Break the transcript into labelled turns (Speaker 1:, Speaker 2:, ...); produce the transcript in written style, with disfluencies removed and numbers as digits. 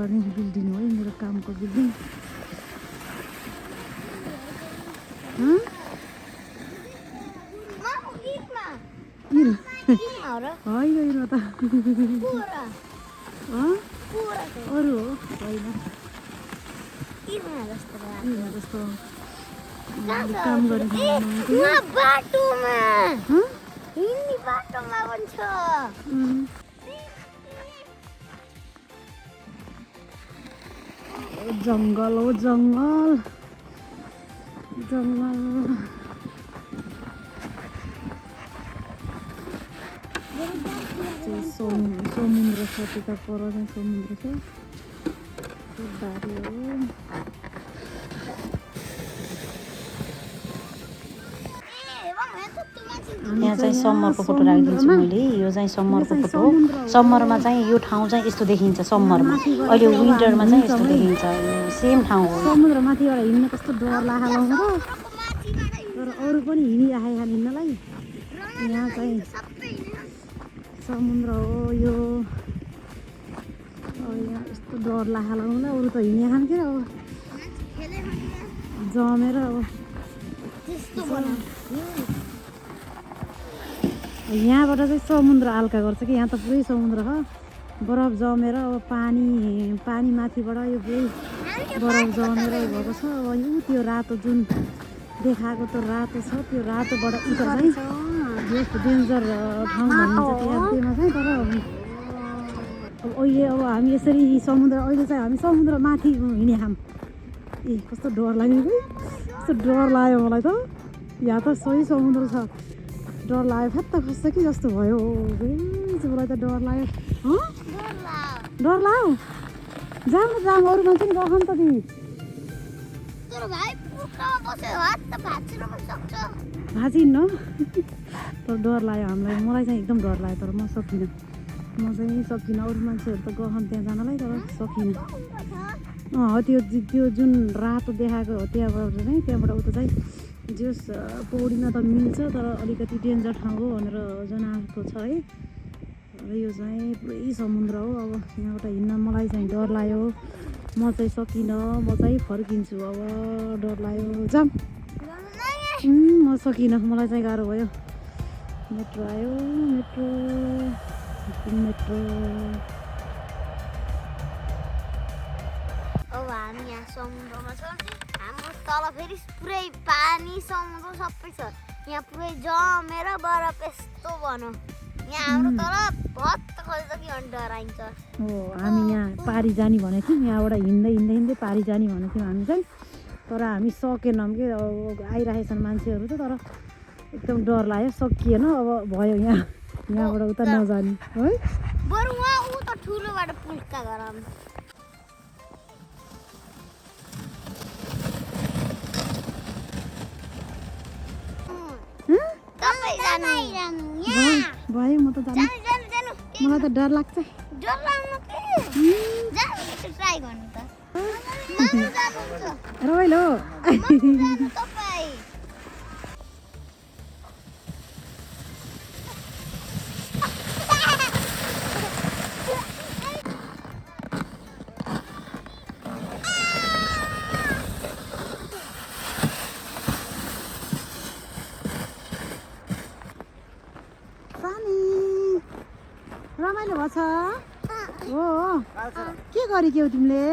Speaker 1: गर्ने बिल्डिङ हो मेरो कामको बिल्डिङ। होइन त अरू हो होइन जस्तो काम गरेको जङ्गल हो जङ्गल जङ्गल समुद्र छ त्यता पर चाहिँ समुद्र छ बारी हो।
Speaker 2: यहाँ चाहिँ समरको फोटो राखिदिन्छु मैले। यो चाहिँ समरको फोटो हो। समरमा चाहिँ यो ठाउँ चाहिँ यस्तो देखिन्छ समरमा। अहिले विन्टरमा चाहिँ यस्तो देखिन्छ। सेम ठाउँ हो।
Speaker 1: समुद्रमाथिबाट हिँड्न कस्तो डर लाग्छ तर अरू पनि हिँडिराखेका हिँड्नलाई। यहाँ चाहिँ समुद्र हो यो। यहाँ यस्तो डर लाग्ला अरू त हिँडिहाल्छ के अब जमेर अब यहाँबाट चाहिँ समुद्र हल्का गर्छ कि यहाँ त पुरै समुद्र छ बरफ जमेर अब पानी माथिबाट यो पुरै बरफ जमेर भएको छ। अब यो त्यो रातो जुन देखाएको त रातो छ त्यो रातोबाट उता चाहिँ डेन्जर ठाउँ भनिन्छ त्यसमा चाहिँ। तर अब अहिले अब हामी यसरी समुद्र अहिले चाहिँ हामी समुद्र माथि हिँडिहाल्छौँ। ए कस्तो डर लाग्यो कि कस्तो डर लाग्यो मलाई त। यहाँ त सही समुद्र छ डर लाग्यो फ्यात्त खस्छ कि जस्तो भयो। मलाई त डर लाग्यो डर लाग्यो जाम अरू मान्छे नि गहन त नि भाँचिन्न तर डर लाग्यो हामीलाई। मलाई चाहिँ एकदम डर लाग्यो तर म सकिनँ अरू मान्छेहरू त गहन त्यहाँ जानलाई तर सकिनँ। त्यो जुन रातो देखाएको हो त्यहाँबाट उता चाहिँ जस पौडिन त मिल्छ तर अलिकति डेन्जर ठाउँ हो भनेर जनाएको छ है। यो चाहिँ पुरै समुद्र हो। अब यहाँबाट हिँड्न मलाई चाहिँ डर लाग्यो। म चाहिँ सकिनँ म चाहिँ फर्किन्छु अब डर लाग्यो जाम म सकिनँ मलाई चाहिँ गाह्रो भयो। मेट्रो आयो मेट्रो
Speaker 3: अब हामी यहाँ समुद्रमा छ। हाम्रो तल फेरि पुरै पानी समुद्र सबै छ। यहाँ पुरै जमेर बरफ यस्तो भनौँ। यहाँ हाम्रो तल भत्त खोज्छ कि डराइन्छ
Speaker 1: हो। हामी यहाँ पारी जाने भनेको थियौँ यहाँबाट हिँड्दै पारी जाने भनेको थियौँ हामी चाहिँ तर हामी सकेनौँ कि अब आइरहेछन् मान्छेहरू त तर एकदम डर लाग्यो सकिएन। अब भयो यहाँबाट उता नजाने है
Speaker 3: बरु उहाँ ऊ त ठुलोबाट पुल्का गराउँ।
Speaker 1: भयो म त जानु मलाई त डर लाग्छ। रमाइलो रमाइलो भएछ हो के गरेक्यौ तिमीले?